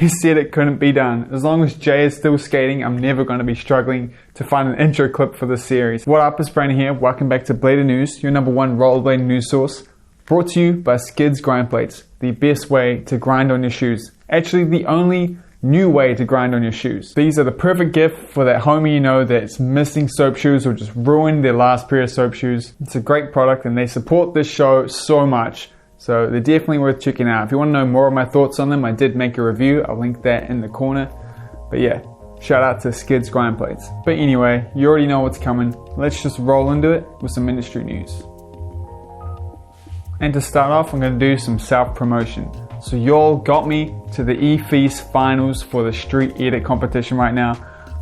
They said it couldn't be done. As long as Jay is still skating, I'm never going to be struggling to find an intro clip for this series. What up, it's Brandon here. Welcome back to Blader News, your #1 rollerblading news source. Brought to you by Skids Grindplates, the best way to grind on your shoes. Actually, the only new way to grind on your shoes. These are the perfect gift for that homie you know that's missing soap shoes or just ruined their last pair of soap shoes. It's a great product and they support this show so much. So they're definitely worth checking out. If you want to know more of my thoughts on them, I did make a review. I'll link that in the corner. But yeah, shout out to Skids Grindplates. But anyway, you already know what's coming. Let's just roll into it with some industry news. And to start off, I'm going to do some self-promotion. So y'all got me to the E-Fise finals for the street edit competition right now.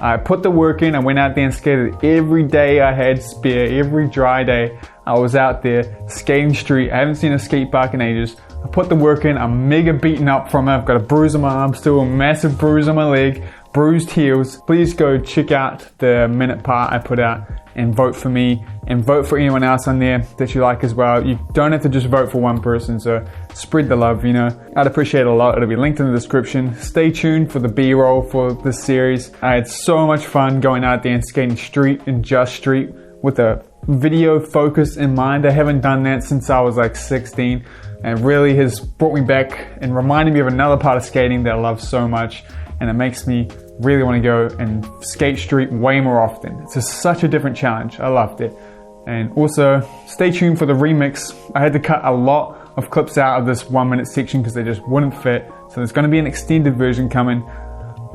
I put the work in. I went out there and skated every day I had spare, every dry day. I was out there skating street. I haven't seen a skate park in ages. I put the work in. I'm mega beaten up from it. I've got a bruise on my arm, still a massive bruise on my leg, bruised heels. Please go check out the minute part I put out and vote for me and vote for anyone else on there that you like as well. You don't have to just vote for one person, so spread the love, you know. I'd appreciate it a lot. It'll be linked in the description. Stay tuned for the B-roll for this series. I had so much fun going out there and skating street and just street with a video focus in mind. I haven't done that since I was like 16 and it really has brought me back and reminded me of another part of skating that I love so much, and it makes me really want to go and skate street way more often. It's just such a different challenge. I loved it. And also stay tuned for the remix. I had to cut a lot of clips out of this 1 minute section because they just wouldn't fit. So there's going to be an extended version coming,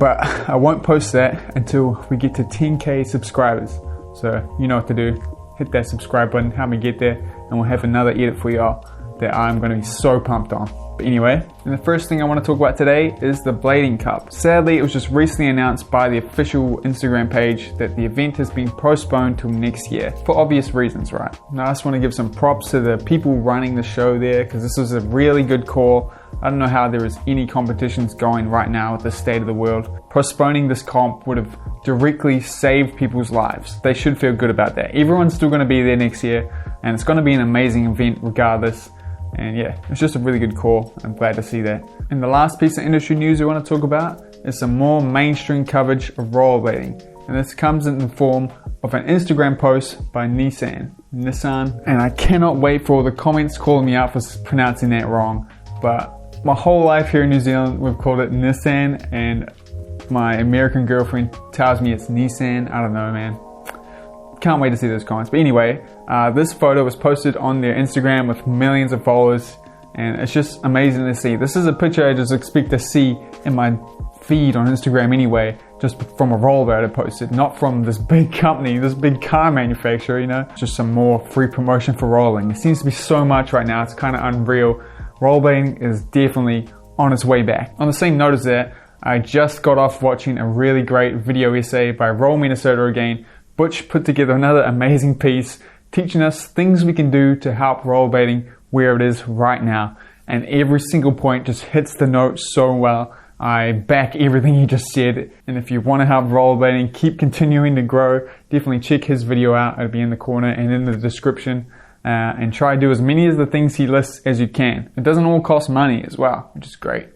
but I won't post that until we get to 10K subscribers. So you know what to do. Hit that subscribe button, help me get there, and we'll have another edit for y'all that I'm going to be so pumped on. But anyway, and the first thing I want to talk about today is the Blading Cup. Sadly, it was just recently announced by the official Instagram page that the event has been postponed till next year, for obvious reasons, right? Now I just want to give some props to the people running the show there, because this was a really good call. I don't know how there is any competitions going right now with the state of the world. Postponing this comp would have directly saved people's lives. They should feel good about that. Everyone's still going to be there next year, and it's going to be an amazing event regardless. And yeah, it's just a really good call. I'm glad to see that. And the last piece of industry news we want to talk about is some more mainstream coverage of rollerblading. And this comes in the form of an Instagram post by Nissan. And I cannot wait for all the comments calling me out for pronouncing that wrong. But my whole life here in New Zealand, we've called it Nissan, and my American girlfriend tells me it's Nissan. I don't know, man. Can't wait to see those comments. But anyway, this photo was posted on their Instagram with millions of followers, and it's just amazing to see. This is a picture I just expect to see in my feed on Instagram anyway, just from a rollerblader posted, not from this big company, this big car manufacturer, you know. Just some more free promotion for rolling. It seems to be so much right now, it's kind of unreal. Rollerblading is definitely on its way back. On the same note as that, I just got off watching a really great video essay by Roll Minnesota again. Butch put together another amazing piece teaching us things we can do to help rollerblading where it is right now. And every single point just hits the note so well. I back everything he just said. And if you want to help rollerblading keep continuing to grow, definitely check his video out. It'll be in the corner and in the description. And try to do as many of the things he lists as you can. It doesn't all cost money as well, which is great.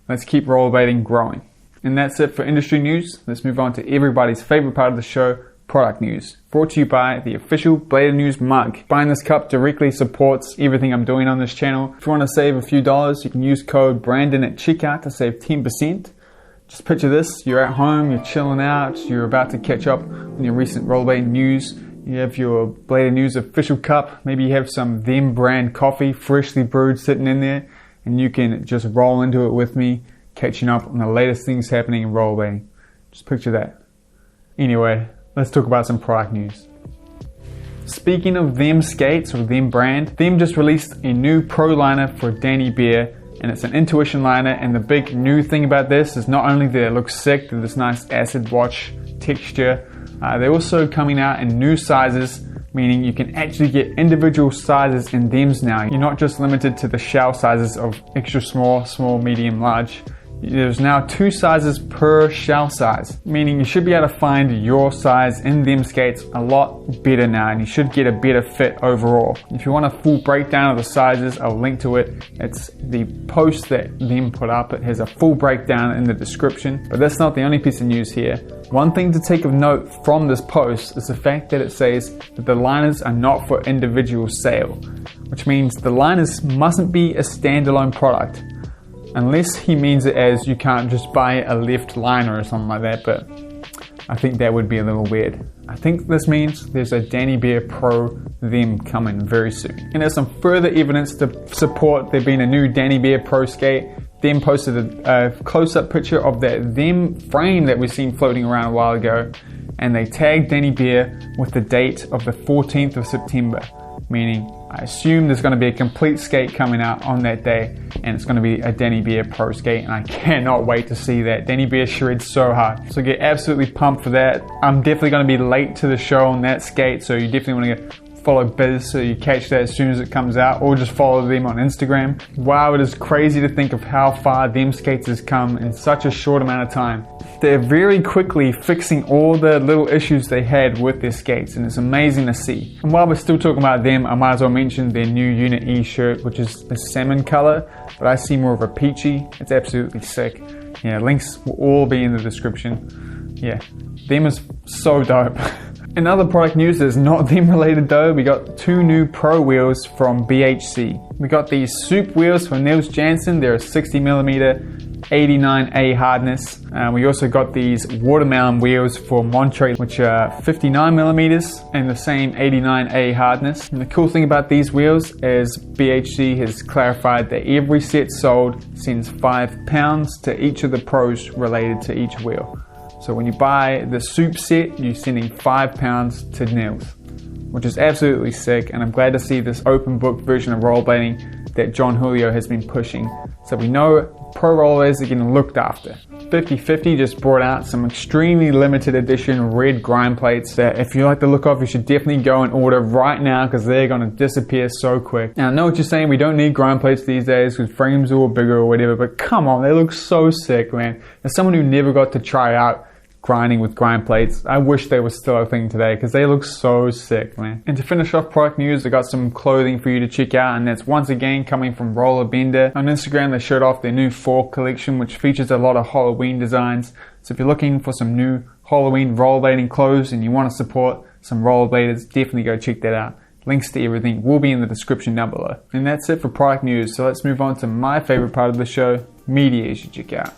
Let's keep rollerblading growing. And that's it for industry news. Let's move on to everybody's favorite part of the show, product news. Brought to you by the official Blader News mug. Buying this cup directly supports everything I'm doing on this channel. If you want to save a few dollars, you can use code Brandon at checkout to save 10%. Just picture this, you're at home, you're chilling out, you're about to catch up on your recent rollerblading news. You have your Blader News official cup. Maybe you have some Them brand coffee, freshly brewed, sitting in there, and you can just roll into it with me, catching up on the latest things happening in rollerblading. Just picture that. Anyway, let's talk about some product news. Speaking of Them skates or Them brand, Them just released a new pro liner for Danny Bear, and it's an intuition liner. And the big new thing about this is not only that it looks sick with this nice acid wash texture, they're also coming out in new sizes, meaning you can actually get individual sizes in Thems now. You're not just limited to the shell sizes of extra small, small, medium, large. there's now 2 sizes per shell size, meaning you should be able to find your size in them skates a lot better now, and you should get a better fit overall. If you want a full breakdown of the sizes, I'll link to it. It's the post that them put up. It has a full breakdown in the description, but that's not the only piece of news here. One thing to take of note from this post is the fact that it says that the liners are not for individual sale, which means the liners mustn't be a standalone product. Unless he means it as you can't just buy a left liner or something like that, but I think that would be a little weird. I think this means there's a Danny Bear Pro them coming very soon. And there's some further evidence to support there being a new Danny Bear Pro skate. Them posted a close-up picture of that them frame that we've seen floating around a while ago, and they tagged Danny Bear with the date of the 14th of September, meaning I assume there's going to be a complete skate coming out on that day, and it's going to be a Danny Bear Pro skate, and I cannot wait to see that. Danny Bear shreds so hard, so get absolutely pumped for that. I'm definitely going to be late to the show on that skate, so you definitely want to follow Biz so you catch that as soon as it comes out, or just follow them on Instagram. Wow, it is crazy to think of how far them skates has come in such a short amount of time. They're very quickly fixing all the little issues they had with their skates, and it's amazing to see. And while we're still talking about them, I might as well mention their new Unit E shirt, which is a salmon color, but I see more of a peachy. It's absolutely sick. Yeah, links will all be in the description. Yeah, them is so dope. In other product news that's not them related though, we got 2 new Pro wheels from BHC. We got these Soup wheels from Niels Jansen. They're a 60mm 89A hardness. We also got these Watermelon wheels for Montre, which are 59mm and the same 89A hardness. And the cool thing about these wheels is BHC has clarified that every set sold sends £5 to each of the pros related to each wheel. So when you buy the Soup set, you're sending £5 to Niels, which is absolutely sick, and I'm glad to see this open book version of rollerblading that John Julio has been pushing. So we know pro rollers are getting looked after. 50/50 just brought out some extremely limited edition red Grindplates that if you like the look of, you should definitely go and order right now because they're going to disappear so quick. Now I know what you're saying, we don't need Grindplates these days because frames are all bigger or whatever, but come on, they look so sick, man. As someone who never got to try out grinding with Grindplates, I wish they were still a thing today because they look so sick, man. And to finish off product news, I got some clothing for you to check out, and that's once again coming from Rollerbender. On Instagram, they showed off their new fall collection, which features a lot of Halloween designs. So if you're looking for some new Halloween rollerblading clothes and you want to support some rollerbladers, definitely go check that out. Links to everything will be in the description down below. And that's it for product news, so let's move on to my favorite part of the show, media you should check out.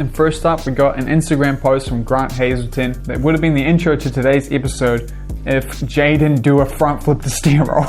And first up, we got an Instagram post from Grant Hazelton that would have been the intro to today's episode if Jay didn't do a front flip to steer roll.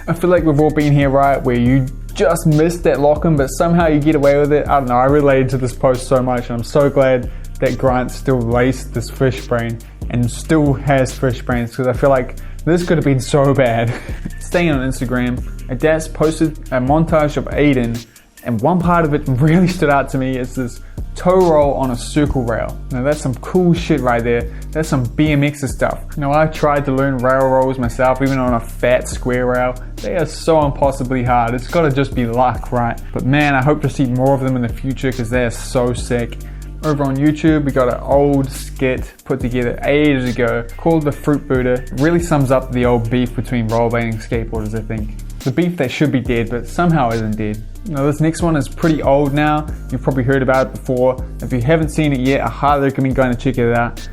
I feel like we've all been here, right, where you just missed that lock-in, but somehow you get away with it. I don't know, I related to this post so much, and I'm so glad that Grant still laced this fish brain and still has fish brains, because I feel like this could have been so bad. Staying on Instagram, Adas posted a montage of Aiden, and one part of it really stood out to me. It's this toe roll on a circle rail. Now that's some cool shit right there. That's some BMX stuff. Now I tried to learn rail rolls myself, even on a fat square rail. They are so impossibly hard. It's gotta just be luck, right? But man, I hope to see more of them in the future because they are so sick. Over on YouTube, we got an old skit put together ages ago called The Fruit Buddha. It really sums up the old beef between rollerblading and skateboarders, I think. The beef that should be dead, but somehow isn't dead. Now this next one is pretty old now. You've probably heard about it before. If you haven't seen it yet, I highly recommend going to check it out.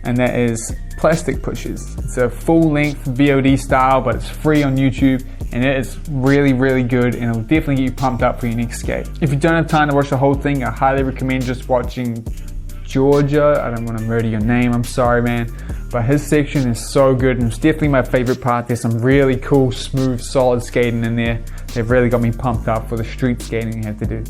And that is Plastic Pushes. It's a full-length VOD style, but it's free on YouTube, and it is really, really good, and it'll definitely get you pumped up for your next skate. If you don't have time to watch the whole thing, I highly recommend just watching Georgia. I don't want to murder your name, I'm sorry, man. But his section is so good, and it's definitely my favorite part. There's some really cool, smooth, solid skating in there. They've really got me pumped up for the street skating you have to do.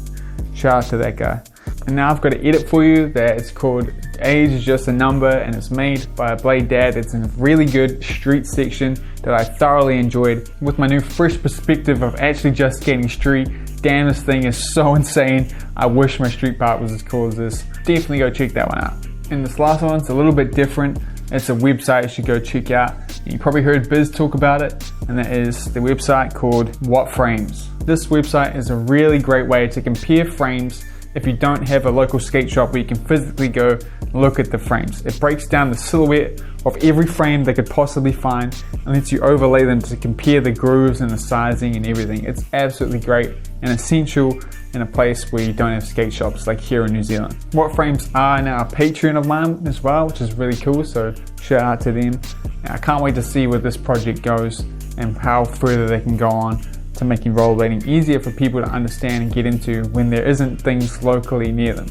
Shout out to that guy. And now I've got an edit for you that is called Age is Just a Number, and it's made by a Blade Dad. It's a really good street section that I thoroughly enjoyed. With my new fresh perspective of actually just skating street, damn, this thing is so insane. I wish my street part was as cool as this. Definitely go check that one out. And this last one's a little bit different. It's a website you should go check out. You probably heard Biz talk about it, and that is the website called What Frames. This website is a really great way to compare frames if you don't have a local skate shop where you can physically go look at the frames. It breaks down the silhouette of every frame they could possibly find and lets you overlay them to compare the grooves and the sizing and everything. It's absolutely great and essential in a place where you don't have skate shops like here in New Zealand. What Frames are now a Patreon of mine as well, which is really cool, so shout out to them. I can't wait to see where this project goes and how further they can go on to making rollerblading easier for people to understand and get into when there isn't things locally near them.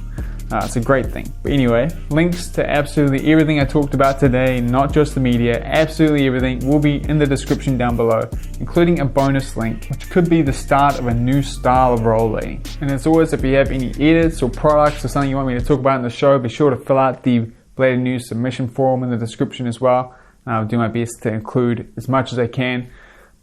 It's a great thing. But anyway, links to absolutely everything I talked about today, not just the media, absolutely everything will be in the description down below, including a bonus link, which could be the start of a new style of rollerblading. And as always, if you have any edits or products or something you want me to talk about in the show, be sure to fill out the Bladed News submission form in the description as well. I'll do my best to include as much as I can.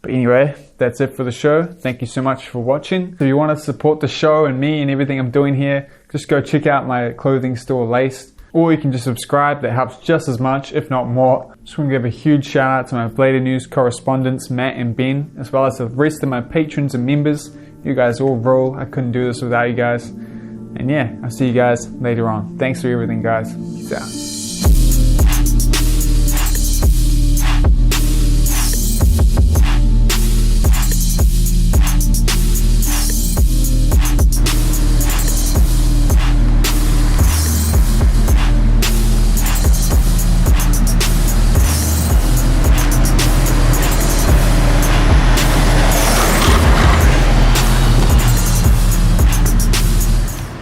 But anyway, that's it for the show. Thank you so much for watching. If you want to support the show and me and everything I'm doing here, just go check out my clothing store Laced, or you can just subscribe. That helps just as much, if not more. Just want to give a huge shout out to my Bladed News correspondents, Matt and Ben, as well as the rest of my patrons and members. You guys all rule. I couldn't do this without you guys. And yeah, I'll see you guys later on. Thanks for everything, guys. Peace out.